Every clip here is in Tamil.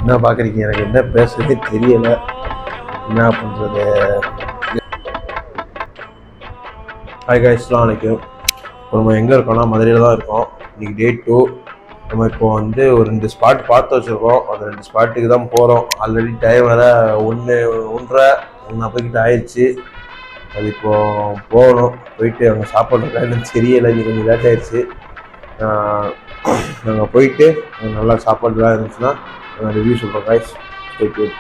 என்ன பார்க்குறீங்க? எனக்கு என்ன பேசுறதே தெரியலை, என்ன பண்ணுறது. ஹாய் காய்ஸ், அஸ்ஸலாமு அலைக்கும். இப்போ நம்ம எங்கே இருக்கோம்னா மதுரையில் தான் இருக்கோம். இன்றைக்கி டே 2. நம்ம இப்போ வந்து ஒரு 2 ஸ்பாட் பார்த்து வச்சுருக்கோம். அந்த 2 ஸ்பாட்டுக்கு தான் போகிறோம். ஆல்ரெடி டைம் வேறு 1:30 ஆயிடுச்சு. அது இப்போது போகணும். போயிட்டு அங்கே சாப்பாடு என்னன்னு தெரியலை, இன்றைக்கி கொஞ்சம் லேட் ஆகிடுச்சு. நாங்கள் போயிட்டு நல்லா சாப்பாடுலாம் இருந்துச்சுன்னா நான் ரிவ்யூ சொல்கிறோம் காய்ஸ். Stay tune.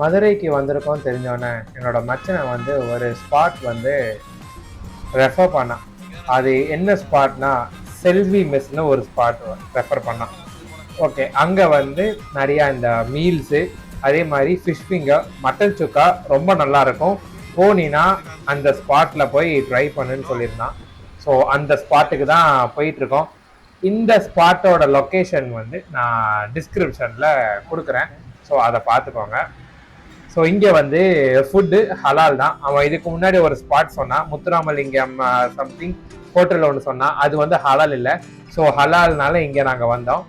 மதுரைக்கு வந்திருக்கோம் தெரிஞ்சோன்னே என்னோட மச்சனை வந்து ஒரு ஸ்பாட் வந்து ரெஃபர் பண்ணான். அது என்ன ஸ்பாட்னா செல்வி மெஸ்னு ஒரு ஸ்பாட் ரெஃபர் பண்ணான். ஓகே, அங்கே வந்து நிறையா இந்த மீல்ஸு, அதே மாதிரி ஃபிஷ் ஃபிங்கர், மட்டன் சுக்கா ரொம்ப நல்லாயிருக்கும். போனீன்னா அந்த ஸ்பாட்டில் போய் ட்ரை பண்ணுன்னு சொல்லியிருந்தான். ஸோ அந்த ஸ்பாட்டுக்கு தான் போயிட்டுருக்கோம். இந்த ஸ்பாட்டோட லொக்கேஷன் வந்து நான் டிஸ்கிரிப்ஷனில் கொடுக்குறேன். ஸோ அதை பார்த்துக்கோங்க. ஸோ இங்கே வந்து ஃபுட்டு ஹலால் தான். அவன் இதுக்கு முன்னாடி ஒரு ஸ்பாட் சொன்னான், முத்துராமலிங்கம் சம்திங் ஹோட்டல் ஒன்று சொன்னான். அது வந்து ஹலால் இல்லை. ஸோ ஹலால்னால இங்கே நாங்கள் வந்தோம்.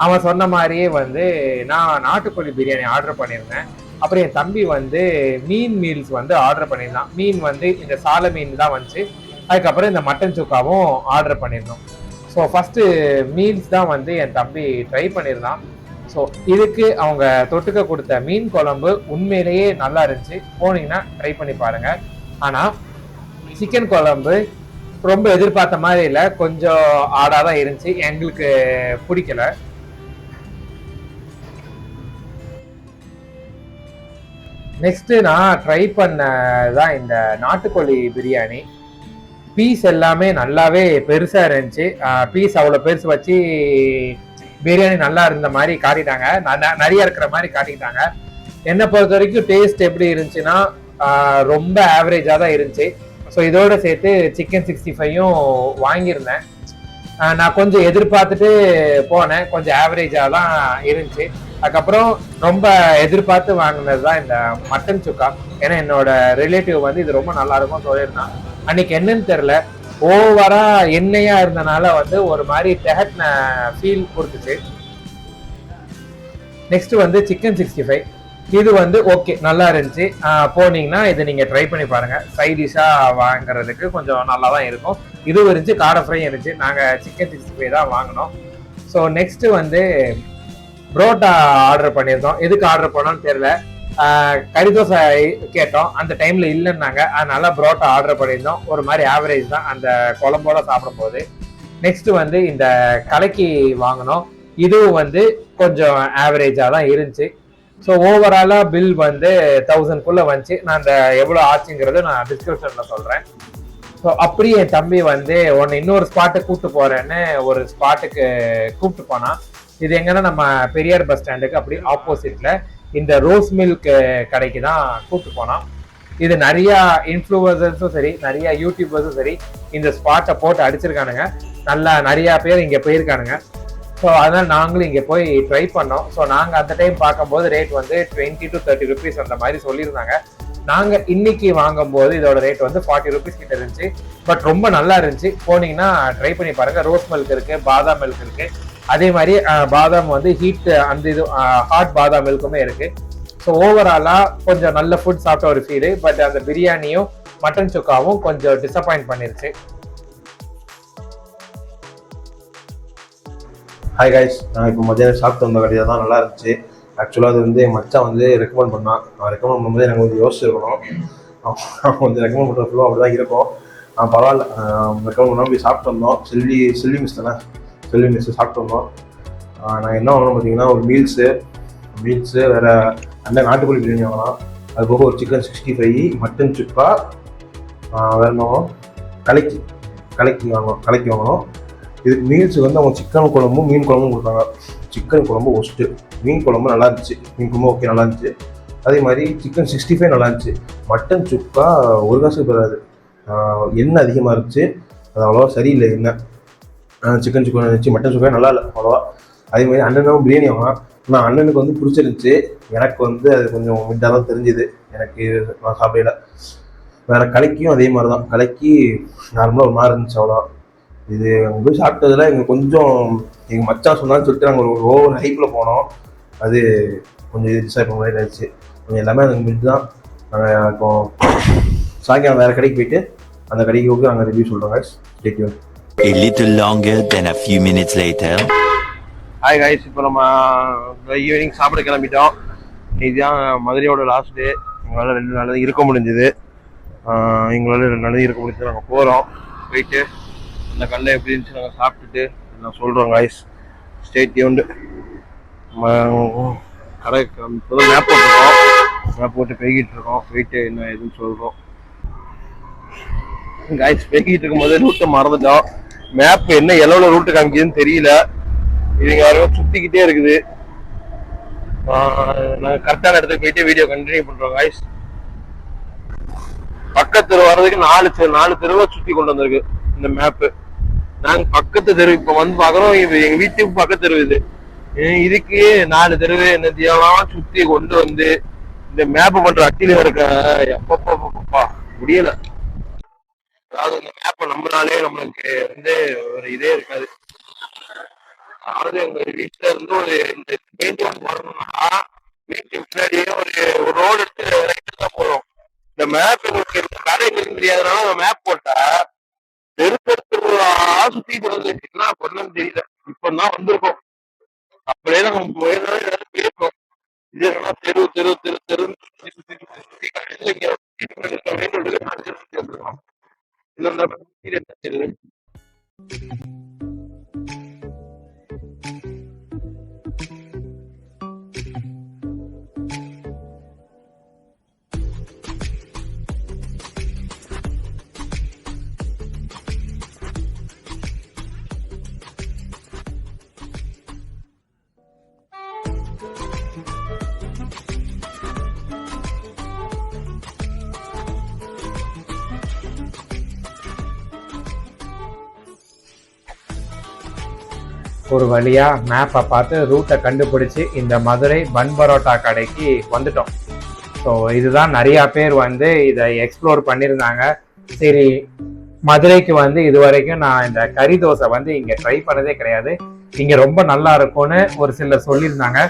அவன் சொன்ன மாதிரியே வந்து நான் நாட்டுக்கோழி பிரியாணி ஆர்டர் பண்ணியிருந்தேன். அப்புறம் என் தம்பி வந்து மீன் மீல்ஸ் வந்து ஆர்டர் பண்ணியிருந்தான். மீன் வந்து இந்த சால மீன் தான் வந்துச்சு. அதுக்கப்புறம் இந்த மட்டன் சுக்காவும் ஆர்டர் பண்ணியிருந்தோம். ஸோ ஃபஸ்ட்டு மீல்ஸ் தான் வந்து என் தம்பி ட்ரை பண்ணியிருந்தான். ஸோ இதுக்கு அவங்க தொட்டுக்க கொடுத்த மீன் குழம்பு உண்மையிலேயே நல்லா இருந்துச்சு. போனீங்கன்னா ட்ரை பண்ணி பாருங்கள். ஆனால் சிக்கன் குழம்பு ரொம்ப எதிர்பார்த்த மாதிரி இல்லை, கொஞ்சம் ஆடாக தான் இருந்துச்சு. எங்களுக்கு பிடிக்கல. நெக்ஸ்ட்டு நான் ட்ரை பண்ணதான் இந்த நாட்டுக்கோழி பிரியாணி. பீஸ் எல்லாமே நல்லாவே பெருசாக இருந்துச்சு. பீஸ் அவ்வளோ பெருசு வச்சு பிரியாணி நல்லா இருந்த மாதிரி காட்டிட்டாங்க, நிறைய இருக்கிற மாதிரி காட்டிக்கிட்டாங்க. என்னை பொறுத்த வரைக்கும் டேஸ்ட் எப்படி இருந்துச்சுன்னா ரொம்ப ஆவரேஜாக தான் இருந்துச்சு. ஸோ இதோட சேர்த்து சிக்கன் 65யும் வாங்கியிருந்தேன். நான் கொஞ்சம் எதிர்பார்த்துட்டு போனேன், கொஞ்சம் ஆவரேஜாக தான் இருந்துச்சு. அதுக்கப்புறம் ரொம்ப எதிர்பார்த்து வாங்கினது தான் இந்த மட்டன் சுக்கா. ஏன்னா என்னோட ரிலேட்டிவ் வந்து இது ரொம்ப நல்லா இருக்கும் சொல்லியிருந்தான். அன்னைக்கு என்னன்னு தெரில, ஓவரா எண்ணெயா இருந்தனால வந்து ஒரு மாதிரி திகட்டின ஃபீல் கொடுத்துச்சு. நெக்ஸ்ட் வந்து சிக்கன் 65. இது வந்து ஓகே, நல்லா இருந்துச்சு. போனீங்கன்னா இதை நீங்க ட்ரை பண்ணி பாருங்க. சைட் டிஷ்ஷா வாங்குறதுக்கு கொஞ்சம் நல்லா தான் இருக்கும். இதுவும் இருந்துச்சு, காடை ஃப்ரை இருந்துச்சு. நாங்கள் சிக்கன் 65 தான் வாங்கினோம். ஸோ நெக்ஸ்ட் வந்து புரோட்டா ஆர்டர் பண்ணியிருந்தோம். எதுக்கு ஆர்டர் பண்ணோம்னு தெரியல. கறி தோசை கேட்டோம், அந்த டைம்ல இல்லைன்னாங்க. அதனால புரோட்டா ஆர்டர் பண்ணியிருந்தோம். ஒரு மாதிரி ஆவரேஜ் தான் அந்த குழம்போட சாப்பிடும் போது. நெக்ஸ்ட் வந்து இந்த கலக்கி வாங்கினோம். இதுவும் வந்து கொஞ்சம் ஆவரேஜாக தான் இருந்துச்சு. ஸோ ஓவராலாக பில் வந்து 1000க்குள்ளே வந்துச்சு. நான் அந்த எவ்வளோ ஆச்சுங்கிறது நான் டிஸ்கிரிப்ஷனில் சொல்கிறேன். ஸோ அப்படியே என் தம்பி வந்து இன்னொரு ஸ்பாட்டுக்கு கூப்பிட்டு போகிறேன்னு ஒரு ஸ்பாட்டுக்கு கூப்பிட்டு போனான். இது எங்கன்னா நம்ம பெரியார் பஸ் ஸ்டாண்டுக்கு அப்படி ஆப்போசிட்ல இந்த ரோஸ் மில்க் கடைக்கு தான் கூப்பிட்டு போனான். இது நிறையா இன்ஃப்ளூயன்சர்ஸும் சரி, நிறைய யூடியூபர்ஸும் சரி இந்த ஸ்பாட்டை போட்டு அடிச்சிருக்கானுங்க. நல்லா நிறையா பேர் இங்கே போயிருக்கானுங்க. ஸோ அதனால் நாங்களும் இங்கே போய் ட்ரை பண்ணோம். ஸோ நாங்கள் அந்த டைம் பார்க்கும்போது ரேட் வந்து 20 to 30 rupees அந்த மாதிரி சொல்லியிருந்தாங்க. நாங்கள் இன்னைக்கு வாங்கும்போது இதோட ரேட் வந்து 40 rupees கிட்ட இருந்துச்சு. பட் ரொம்ப நல்லா இருந்துச்சு. போனீங்கன்னா ட்ரை பண்ணி பாருங்க. ரோஸ் மில்க் இருக்கு, பாதாம் மில்க் இருக்கு. அதே மாதிரி பாதாம் வந்து ஹீட், அந்த இது ஹாட் பாதாம் மில்க்குமே இருக்கு. ஸோ ஓவராலாக கொஞ்சம் நல்ல ஃபுட் சாப்பிட்ட ஒரு ஃபீல். பட் அந்த பிரியாணியும் மட்டன் சுக்காவும் கொஞ்சம் டிசப்பாயிண்ட் பண்ணிருச்சு. ஹாய் காய்ஸ், நான் இப்போ மதியானம் சாப்பிட்டு வந்த கடையாக தான் நல்லா இருந்துச்சு. ஆக்சுவலாக அது வந்து என் மச்சான் வந்து ரெக்கமெண்ட் பண்ணான். அவன் ரெக்கமெண்ட் பண்ணும்போது எனக்கு கொஞ்சம் யோசிச்சிருக்கணும். அவன் கொஞ்சம் ரெக்கமெண்ட் பண்ணுற ஃபுல்லாக அப்படி தான் இருக்கும். பரவாயில்ல, ரெக்கமெண்ட் பண்ணால் போய் சாப்பிட்டு வந்தோம். செல்வி மிஸ் தானே, செல்வி மிஸ் சாப்பிட்டு வந்தோம். நான் என்ன வாங்கணும் பார்த்தீங்கன்னா, ஒரு மீல்ஸு வேறு அந்த நாட்டுக்கோழி பிரியாணி வாங்கலாம். அது போக ஒரு சிக்கன் 65, மட்டன் சுக்கா, வேறு என்ன கலக்கி வாங்கணும். இதுக்கு மீல்ஸுக்கு வந்து அவங்க சிக்கன் குழம்பும் மீன் குழம்பும் கொடுத்தாங்க. சிக்கன் குழம்பு ஒஸ்ட்டு, மீன் குழம்பு நல்லா இருந்துச்சு. மீன் குழம்பு ஓகே, நல்லா இருந்துச்சு. அதே மாதிரி சிக்கன் 65 நல்லா இருந்துச்சு. மட்டன் சுக்கா ஒரு காசுக்கு பெறாது, எண்ணெய் அதிகமாக இருந்துச்சு. அது அவ்வளோவா சரியில்லை எண்ணெய். சிக்கன் சுக்கா இருந்துச்சு, மட்டன் சுக்கா நல்லா இல்லை அவ்வளோவா. அதே மாதிரி அண்ணனும் பிரியாணி வாங்கினான். ஆனால் அண்ணனுக்கு வந்து பிடிச்சிருந்துச்சு, எனக்கு வந்து அது கொஞ்சம் மிட்டாக தான் தெரிஞ்சுது. எனக்கு நான் சாப்பிடல. வேற கலைக்கும் அதே மாதிரி தான், கலைக்கு நார்மலாக ஒரு மாதிரி இருந்துச்சு, அவ்வளோ. இது அங்கே போய் சாப்பிட்டதில் எங்களுக்கு கொஞ்சம் எங்கள் மச்சான் சொன்னான்னு சொல்லிட்டு நாங்கள் ஒரு ஓவர் ஹைப்பில் போனோம். அது கொஞ்சம் டிசப்பாயின்ட் மாதிரி ஆயிடுச்சு. கொஞ்சம் எல்லாமே அந்த மிட் தான். நாங்கள் இப்போ சாயங்காலம் வேறு கடைக்கு போயிட்டு அந்த கடைக்கு போய் நாங்கள் ரிவ்யூ சொல்கிறோம். Stay tune. A little longer than a few minutes later. Hi guys, இப்போ நம்ம ஈவினிங் சாப்பிட கிளம்பிட்டோம். இதுதான் மதுரையோட லாஸ்ட் டே. எங்களால் 2 நாள் தான் இருக்க முடிஞ்சுது. எங்களால் 2 நாள் இருக்க முடிஞ்சது. நாங்கள் போகிறோம். போயிட்டு அந்த கல்லை எப்படி இருந்துச்சு நாங்கள் சாப்பிட்டுட்டு நான் சொல்கிறோம் கைஸ். Stay tuned. கடை இப்போ தான் மேப் போட்டுருக்கோம். மேப் போட்டு போய்கிட்டு இருக்கோம். போயிட்டு என்ன எதுன்னு சொல்கிறோம் கைஸ். போய்கிட்டு இருக்கும்போது ரூட்டை மறந்துட்டோம். மேப் என்ன எவ்வளோ ரூட்டு காமிக்குதுன்னு தெரியல. இதுங்க யாரும் சுத்திக்கிட்டே இருக்குது. நாங்கள் கரெக்டான இடத்துக்கு போயிட்டு வீடியோ கண்டினியூ பண்றோம் கைஸ். பக்கத்து வர்றதுக்கு 4 தெருவை சுத்தி கொண்டு வந்திருக்கு இந்த மேப்பு. நாங்க பக்கத்து தெரு இப்ப வந்து பாக்குறோம். எங்க வீட்டுக்கு பக்கத்து தெரு இது. இதுக்கு 4 தெருவு என்னத்தையெல்லாம் சுத்தி கொண்டு வந்து இந்த மேப் பண்ற அட்டில இருக்க எப்பப்பா முடியல. அதாவது இந்த மேப்பை நம்பினாலே நம்மளுக்கு வந்து ஒரு இதே இருக்காது. அதாவது எங்க வீட்டுல இருந்து ஒரு இந்த மெயின் ரோடு வரணும்னா வீட்டுக்கு முன்னாடியே ஒரு ரோடு எடுத்து ரைட்டு தான் போறோம். இந்த மேப் எங்களுக்கு இந்த கடை எங்களுக்கு தெரியாதனால அந்த மேப் போட்டா தெருத்தெருவா சுத்திட்டு வந்து என்ன பண்ணணும்னு தெரியல. இப்பதான் வந்திருக்கோம். அப்படியே நம்ம போயிருக்கோம். இது என்னன்னா தெரு தெரு தெரு தெரு தெரு. ஒரு வழியா மேப்பை பார்த்து ரூட்டை கண்டுபிடிச்சு இந்த மதுரை பன் பரோட்டா கடைக்கு வந்துட்டோம். ஸோ இதுதான் நிறையா பேர் வந்து இதை எக்ஸ்ப்ளோர் பண்ணியிருந்தாங்க. சரி, மதுரைக்கு வந்து இது வரைக்கும் நான் இந்த கறி தோசை வந்து இங்கே ட்ரை பண்ணதே கிடையாது, இங்கே ரொம்ப நல்லா இருக்கும்னு ஒரு சிலர் சொல்லியிருந்தாங்க.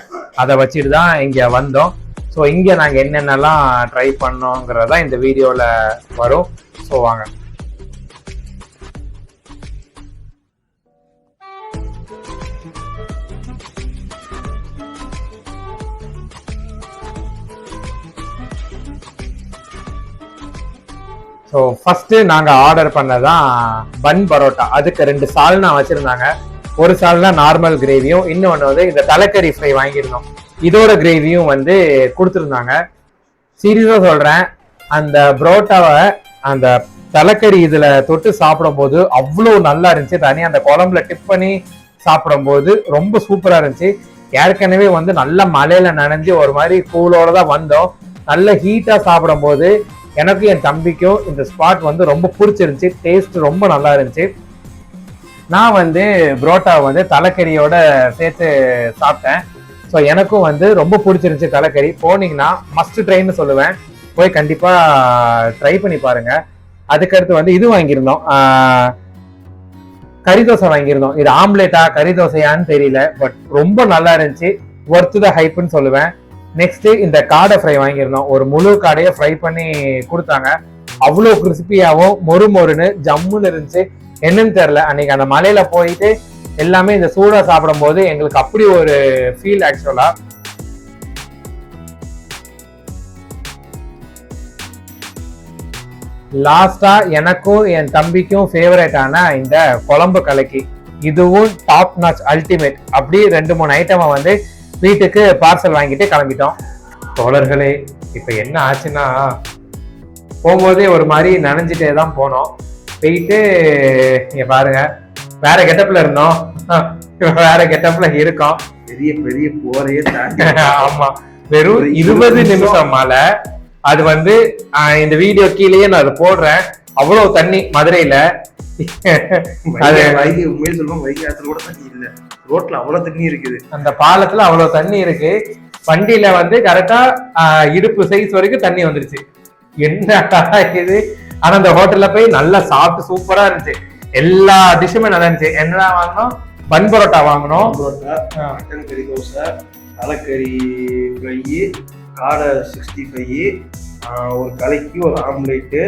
அதை வச்சுட்டு தான் இங்கே வந்தோம். ஸோ இங்கே நாங்கள் என்னென்னலாம் ட்ரை பண்ணோங்கிறதா இந்த வீடியோவில் வரும். ஸோ வாங்க. ஸோ ஃபஸ்ட்டு நாங்கள் ஆர்டர் பண்ணதான் பன் பரோட்டா. அதுக்கு 2 சால்னா வச்சுருந்தாங்க. ஒரு சால்னா நார்மல் கிரேவியும், இன்னொன்று வந்து இந்த தலைக்கறி ஃப்ரை வாங்கியிருந்தோம். இதோட கிரேவியும் வந்து கொடுத்துருந்தாங்க. சீரியஸாக சொல்கிறேன், அந்த பரோட்டாவை அந்த தலைக்கறி இதில் தொட்டு சாப்பிடும்போது அவ்வளோ நல்லா இருந்துச்சு. தனியாக அந்த குழம்புல டிப் பண்ணி சாப்பிடும்போது ரொம்ப சூப்பராக இருந்துச்சு. ஏற்கனவே வந்து நல்ல மழையில் நனைஞ்சு ஒரு மாதிரி கூலோட தான் வந்தோம். நல்ல ஹீட்டாக சாப்பிடும்போது எனக்கும் என் தம்பிக்கும் இந்த ஸ்பாட் வந்து ரொம்ப பிடிச்சிருந்துச்சு. டேஸ்ட் ரொம்ப நல்லா இருந்துச்சு. நான் வந்து புரோட்டாவை வந்து தலைக்கறியோட சேர்த்து சாப்பிட்டேன். ஸோ எனக்கும் வந்து ரொம்ப பிடிச்சிருந்துச்சு தலைக்கறி. போனீங்கன்னா மஸ்ட் ட்ரைன்னு சொல்லுவேன், போய் கண்டிப்பாக ட்ரை பண்ணி பாருங்க. அதுக்கடுத்து வந்து இது வாங்கியிருந்தோம், கறி தோசை வாங்கியிருந்தோம். இது ஆம்லேட்டா கறி தோசையான்னு தெரியல, பட் ரொம்ப நல்லா இருந்துச்சு. ஒர்த்து த ஹைப்புன்னு சொல்லுவேன். நெக்ஸ்ட் இந்த காடை ஃப்ரை வாங்கியிருந்தோம். ஒரு முழு காடையை ஃப்ரை பண்ணி கொடுத்தாங்க. அவ்வளோ கிறிஸ்பியாகவும் மொறுன்னு ஜம்முன்னு இருந்துச்சு. என்னன்னு தெரியல, அன்னைக்கு அந்த மலையில போயிட்டு எல்லாமே இந்த சூடா சாப்பிடும் போது எங்களுக்கு அப்படி ஒரு ஃபீல். ஆக்சுவலா லாஸ்டா எனக்கும் என் தம்பிக்கும் ஃபேவரட்டான இந்த குழம்பு கலக்கி, இதுவும் டாப் நாச் அல்டிமேட். அப்படி 2-3 ஐட்டமை வந்து வீட்டுக்கு பார்சல் வாங்கிட்டு கிளம்பிட்டோம். தோழர்களே, இப்ப என்ன ஆச்சுன்னா, போகும்போதே ஒரு மாதிரி நனைஞ்சிட்டே தான் போனோம். போயிட்டு இங்க பாருங்க, வேற கெட்டப்ல இருந்தோம், வேற கெட்டப்ல இருக்கோம். பெரிய பெரிய போரையே ஆமா, வெறும் 20 நிமிஷம் மழை. அது வந்து இந்த வீடியோ கீழேயே நான் அதை போடுறேன். அவ்வளவு தண்ணி மதுரையில. அது வைகை உண்மையை சொல்லுவோம், வைகை ஆத்துல கூட தண்ணி இல்லை. ரோட்ல அவ்வளவு தண்ணி இருக்குது. அந்த பாலத்துல அவ்வளவு தண்ணி இருக்கு. வண்டியில வந்து கரெக்டா இடுப்பு சைஸ் வரைக்கும் தண்ணி வந்துருச்சு. என்ன இது? ஆனா அந்த ஹோட்டல்ல போய் நல்லா சாப்பிட்டு சூப்பரா இருந்துச்சு. எல்லா டிஷ்ஷுமே நல்லா இருந்துச்சு. என்னடா வாங்கினோம்? பன் பரோட்டா வாங்கினோம், மட்டன் கறி தோசை, தலைக்கறி ஃப்ரை, காடை 65, ஒரு கலைக்கு ஒரு ஆம்லேட்டு,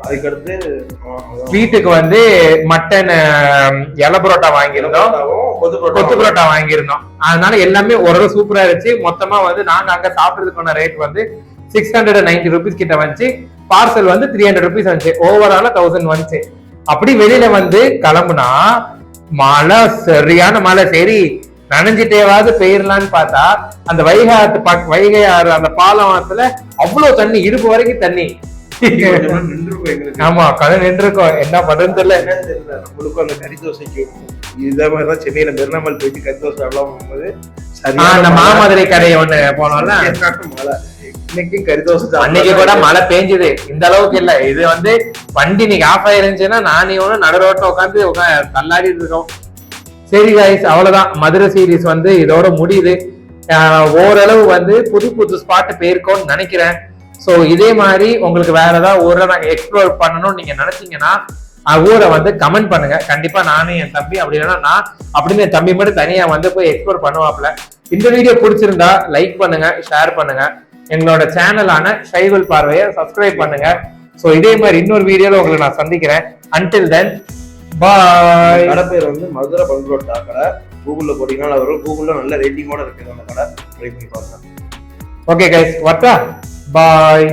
அதுக்கடுத்து வீட்டுக்கு வந்து மட்டன் இலை பரோட்டா வாங்கியிருந்தோம், கொத்து பரோட்டா வாங்கியிருந்தோம். அதனால எல்லாமே ஓரளவு சூப்பரா இருந்துச்சு. மொத்தமா வந்து நாங்க அங்க சாப்பிடுறதுக்கான ரேட் வந்து 690 rupees கிட்ட வந்துச்சு. பார்சல் வந்து 300 rupees வந்துச்சு. ஓவரால 1000 வந்துச்சு. அப்படி வெளியில வந்து கிளம்புனா மழை, சரியான மழை. சரி நனைஞ்சிட்டேவாது பெயரலான்னு பார்த்தா அந்த வைகை ஆறு அந்த பாலத்துல அவ்வளவு தண்ணி, இடுப்பு வரைக்கும் தண்ணி. ஆமா, கடை நின்றுருக்கோம். என்ன பண்றதுன்னு தெரியல. நம்மளுக்கும் அந்த கறி தோசைக்கு இதே மாதிரிதான் சென்னையில மெரினாமல் போயிட்டு கறி தோசை எல்லாம் போகும்போது அந்த மாமதுரை கடையை ஒண்ணு போனோம்ல, மழை. இன்னைக்கும் கறி தோசை அன்னைக்கு கூட மழை பெஞ்சுது. இந்த அளவுக்கு இல்ல. இது வந்து வண்டி இன்னைக்கு ஆஃப் ஆயிருந்துச்சுன்னா நானே ஒண்ணு நடு ரோட்ல உட்காந்து தள்ளாடிட்டு இருக்கோம். சரி கைஸ், அவ்வளவுதான். மதுரை சீரீஸ் வந்து இதோட முடியுது. ஓரளவு வந்து புது புது ஸ்பாட் போயிருக்கோம்னு நினைக்கிறேன். சோ இதே மாதிரி உங்களுக்கு வேற ஏதாவது ஊரை நாங்க எக்ஸ்ப்ளோர் பண்ணணும்னு நீங்க நினைச்சீங்கன்னா ஊரை வந்து கமெண்ட் பண்ணுங்க. கண்டிப்பா நானும் என் தம்பி, அப்படி இல்லைன்னா நான் அப்படின்னு என் தம்பி மட்டும் தனியா வந்து போய் எக்ஸ்ப்ளோர் பண்ணுவாப்ல. இந்த வீடியோ பிடிச்சிருந்தா லைக் பண்ணுங்க, ஷேர் பண்ணுங்க. எங்களோட சேனலான ஷைவல் பார்வையை சப்ஸ்கிரைப் பண்ணுங்க. சோ இதே மாதிரி இன்னொரு வீடியோல உங்களை நான் சந்திக்கிறேன். அன்டில் தென் பாய். கடை பேர் வந்து மதுரை பன் பரோட்டா கடை. கூகுள்ல போட்டீங்கன்னா வரும். கூகுள்ல நல்ல ரேட்டிங்கோட இருக்குது அந்த கடை. ட்ரை பண்ணி பாருங்க. ஓகே கைஸ், வரட்டா? பாய்.